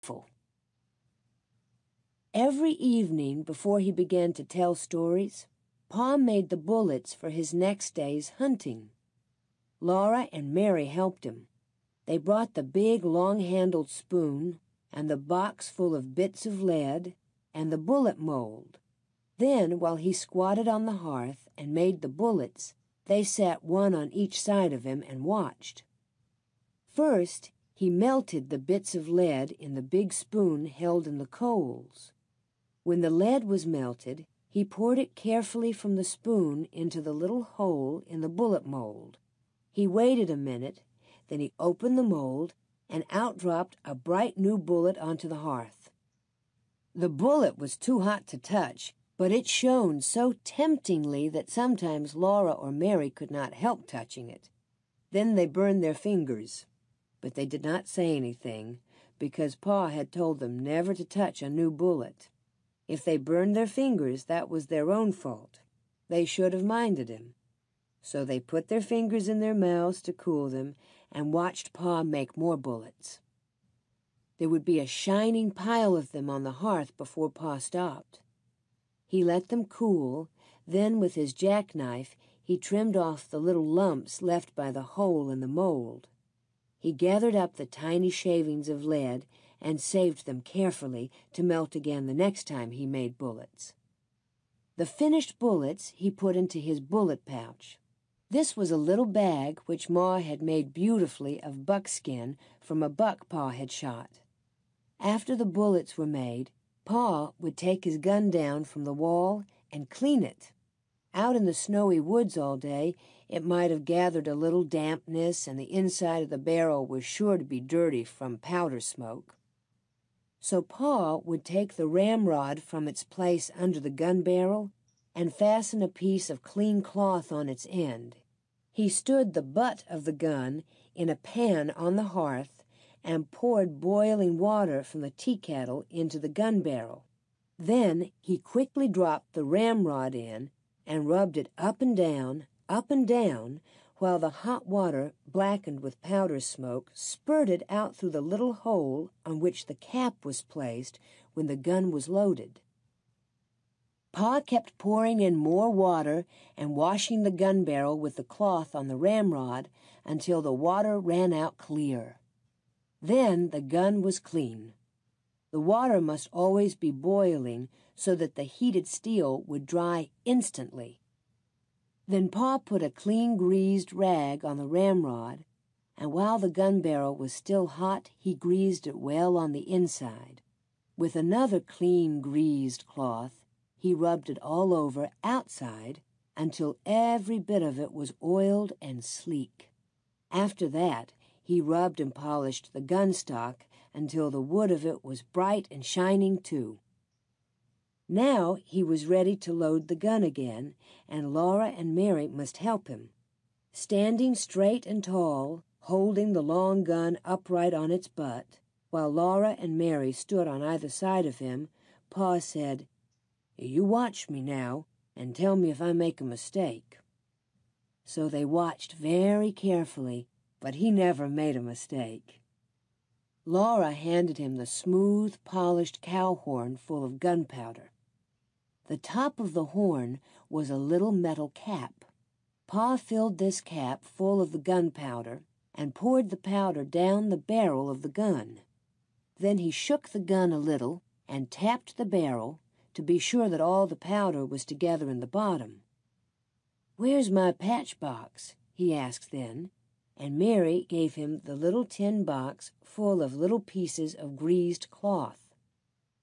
delightful. Every evening before he began to tell stories, Pa made the bullets for his next day's hunting. Laura and Mary helped him. They brought the big long-handled spoon and the box full of bits of lead and the bullet mold. Then, while he squatted on the hearth and made the bullets, they sat one on each side of him and watched. First, he melted the bits of lead in the big spoon held in the coals. When the lead was melted, he poured it carefully from the spoon into the little hole in the bullet mold. He waited a minute, then he opened the mold, and out dropped a bright new bullet onto the hearth. The bullet was too hot to touch, but it shone so temptingly that sometimes Laura or Mary could not help touching it. Then they burned their fingers, but they did not say anything, because Pa had told them never to touch a new bullet. If they burned their fingers, that was their own fault. They should have minded him. So they put their fingers in their mouths to cool them and watched Pa make more bullets. There would be a shining pile of them on the hearth before Pa stopped. He let them cool, then with his jackknife he trimmed off the little lumps left by the hole in the mold. He gathered up the tiny shavings of lead and saved them carefully to melt again the next time he made bullets. The finished bullets he put into his bullet pouch. This was a little bag which Ma had made beautifully of buckskin from a buck Pa had shot. After the bullets were made, Pa would take his gun down from the wall and clean it. Out in the snowy woods all day, it might have gathered a little dampness, and the inside of the barrel was sure to be dirty from powder smoke. So Pa would take the ramrod from its place under the gun barrel and fasten a piece of clean cloth on its end. He stood the butt of the gun in a pan on the hearth and poured boiling water from the tea kettle into the gun barrel. Then he quickly dropped the ramrod in and rubbed it up and down, while the hot water, blackened with powder smoke, spurted out through the little hole on which the cap was placed when the gun was loaded. Pa kept pouring in more water and washing the gun barrel with the cloth on the ramrod until the water ran out clear. Then the gun was clean. The water must always be boiling so that the heated steel would dry instantly. Then Pa put a clean greased rag on the ramrod, and while the gun barrel was still hot, he greased it well on the inside. With another clean greased cloth, he rubbed it all over outside until every bit of it was oiled and sleek. After that, he rubbed and polished the gun stock until the wood of it was bright and shining too. Now he was ready to load the gun again, and Laura and Mary must help him. Standing straight and tall, holding the long gun upright on its butt, while Laura and Mary stood on either side of him, Pa said, "You watch me now, and tell me if I make a mistake." So they watched very carefully, but he never made a mistake. Laura handed him the smooth, polished cow horn full of gunpowder. The top of the horn was a little metal cap. Pa filled this cap full of the gunpowder and poured the powder down the barrel of the gun. Then he shook the gun a little and tapped the barrel to be sure that all the powder was together in the bottom. "Where's my patch box?" he asked then, and Mary gave him the little tin box full of little pieces of greased cloth.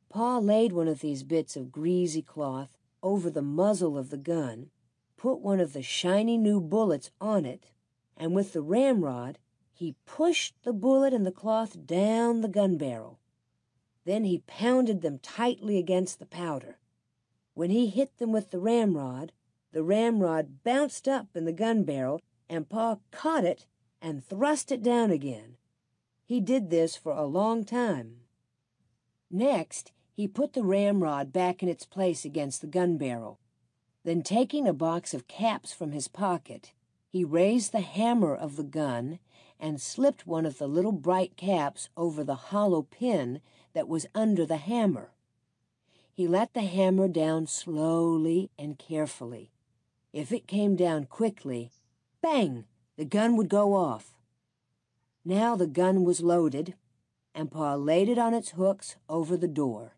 Pa laid one of these bits of greasy cloth over the muzzle of the gun, put one of the shiny new bullets on it, and with the ramrod he pushed the bullet and the cloth down the gun barrel. Then he pounded them tightly against the powder. When he hit them with the ramrod bounced up in the gun barrel, and Pa caught it and thrust it down again. He did this for a long time. Next, he put the ramrod back in its place against the gun barrel. Then, taking a box of caps from his pocket, he raised the hammer of the gun and slipped one of the little bright caps over the hollow pin that was under the hammer. He let the hammer down slowly and carefully. If it came down quickly, bang, the gun would go off. Now the gun was loaded, and Pa laid it on its hooks over the door.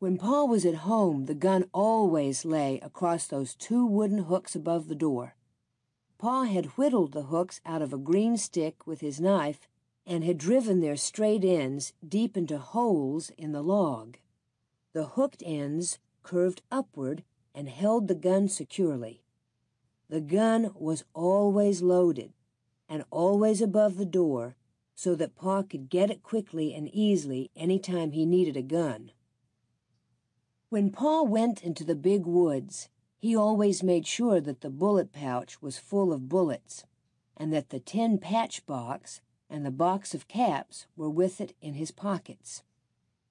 When Pa was at home, the gun always lay across those 2 wooden hooks above the door. Pa had whittled the hooks out of a green stick with his knife and had driven their straight ends deep into holes in the log. The hooked ends curved upward and held the gun securely. The gun was always loaded and always above the door so that Pa could get it quickly and easily any time he needed a gun. When Pa went into the big woods, he always made sure that the bullet pouch was full of bullets and that the tin patch box and the box of caps were with it in his pockets.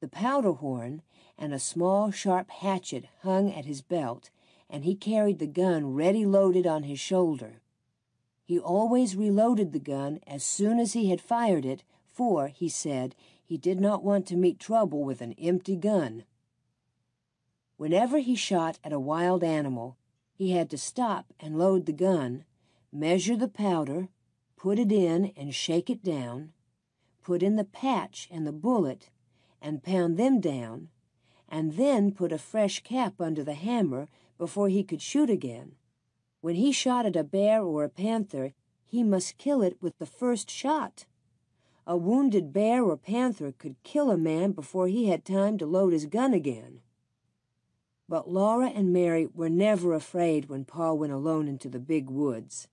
The powder horn and a small sharp hatchet hung at his belt, and he carried the gun ready loaded on his shoulder. He always reloaded the gun as soon as he had fired it, for, he said, he did not want to meet trouble with an empty gun. Whenever he shot at a wild animal, he had to stop and load the gun, measure the powder, put it in and shake it down, put in the patch and the bullet, and pound them down, and then put a fresh cap under the hammer before he could shoot again. When he shot at a bear or a panther, he must kill it with the first shot. A wounded bear or panther could kill a man before he had time to load his gun again. But Laura and Mary were never afraid when Pa went alone into the big woods.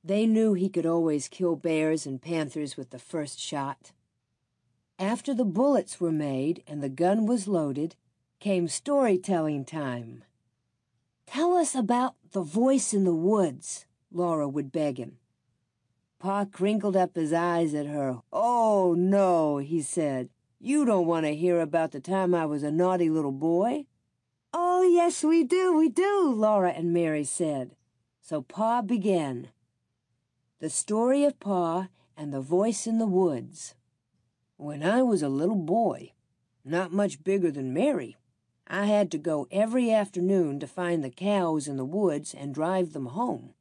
They knew he could always kill bears and panthers with the first shot. After the bullets were made and the gun was loaded, came storytelling time. "Tell us about the voice in the woods," Laura would beg him. Pa crinkled up his eyes at her. "Oh, no," he said. "You don't want to hear about the time I was a naughty little boy." "Oh, yes, we do," Laura and Mary said. So Pa began. The story of Pa and the voice in the woods. When I was a little boy, not much bigger than Mary, I had to go every afternoon to find the cows in the woods and drive them home.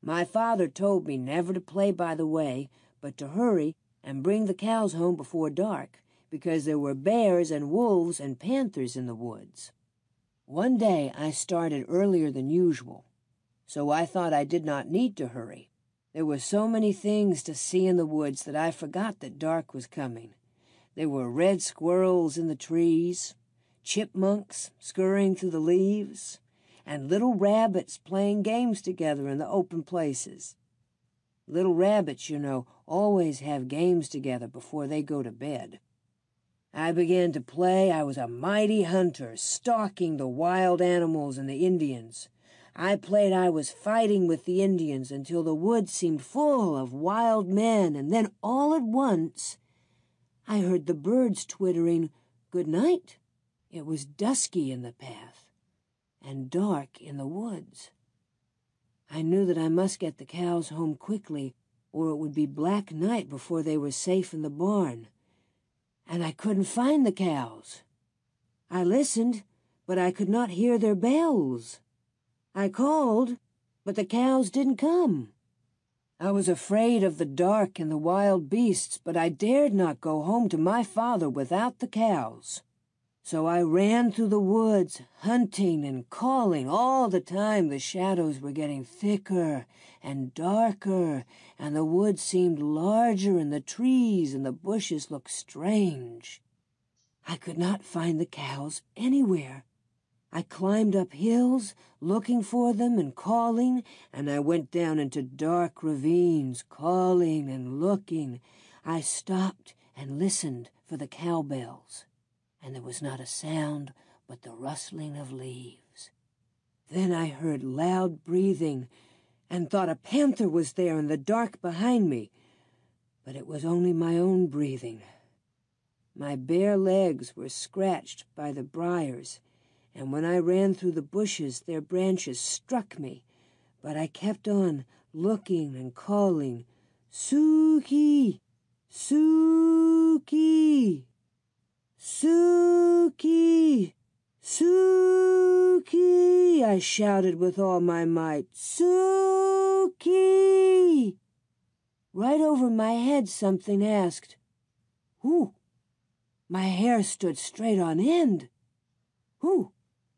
My father told me never to play by the way, but to hurry and bring the cows home before dark, because there were bears and wolves and panthers in the woods. One day I started earlier than usual, so I thought I did not need to hurry. There were so many things to see in the woods that I forgot that dark was coming. There were red squirrels in the trees, chipmunks scurrying through the leaves, and little rabbits playing games together in the open places. Little rabbits, you know, always have games together before they go to bed. I began to play I was a mighty hunter, stalking the wild animals and the Indians. I played I was fighting with the Indians until the woods seemed full of wild men, and then all at once I heard the birds twittering, "Good night." It was dusky in the path and dark in the woods. I knew that I must get the cows home quickly, or it would be black night before they were safe in the barn. And I couldn't find the cows. I listened, but I could not hear their bells. I called, but the cows didn't come. I was afraid of the dark and the wild beasts, but I dared not go home to my father without the cows. So I ran through the woods, hunting and calling. All the time the shadows were getting thicker and darker, and the woods seemed larger, and the trees and the bushes looked strange. I could not find the cows anywhere. I climbed up hills, looking for them and calling, and I went down into dark ravines, calling and looking. I stopped and listened for the cowbells, and there was not a sound but the rustling of leaves. Then I heard loud breathing and thought a panther was there in the dark behind me, but it was only my own breathing. My bare legs were scratched by the briars, and when I ran through the bushes, their branches struck me, but I kept on looking and calling, "Suki! Suki!" "Sookie! Sookie!" I shouted with all my might. "Sookie!" Right over my head something asked, "Who?" My hair stood straight on end. "Who?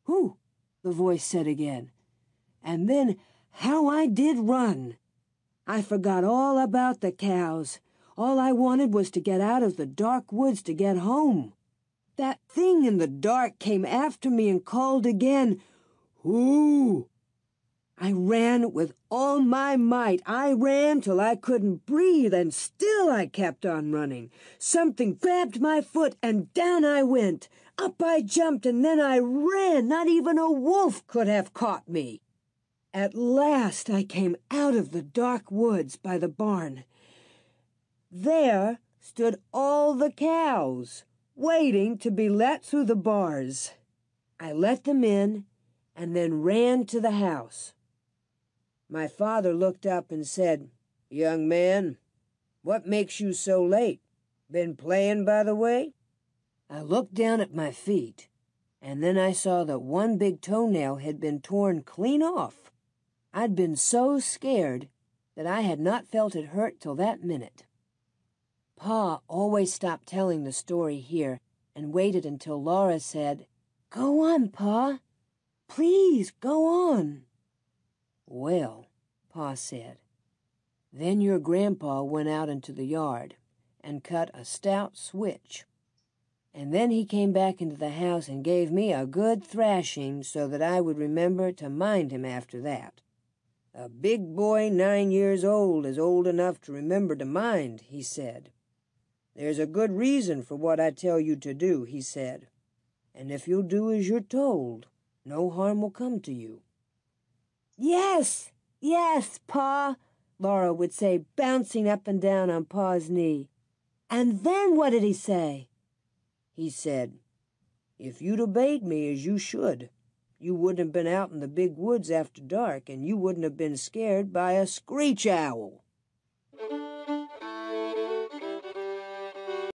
Who?" the voice said again. And then how I did run! I forgot all about the cows. All I wanted was to get out of the dark woods to get home. That thing in the dark came after me and called again, "Who?" I ran with all my might. I ran till I couldn't breathe, and still I kept on running. Something grabbed my foot, and down I went. Up I jumped, and then I ran. Not even a wolf could have caught me. At last I came out of the dark woods by the barn. There stood all the cows, waiting to be let through the bars. I let them in and then ran to the house. My father looked up and said, "Young man, what makes you so late? Been playing by the way?" I looked down at my feet, and then I saw that one big toenail had been torn clean off. I'd been so scared that I had not felt it hurt till that minute. Pa always stopped telling the story here and waited until Laura said, "Go on, Pa. Please, go on." "Well," Pa said, "then your grandpa went out into the yard and cut a stout switch. And then he came back into the house and gave me a good thrashing so that I would remember to mind him after that. 'A big boy 9 years old is old enough to remember to mind,' he said. 'There's a good reason for what I tell you to do,' he said. 'And if you'll do as you're told, no harm will come to you.'" "Yes, yes, Pa," Laura would say, bouncing up and down on Pa's knee. "And then what did he say?" "He said, 'If you'd obeyed me as you should, you wouldn't have been out in the big woods after dark, and you wouldn't have been scared by a screech owl.'"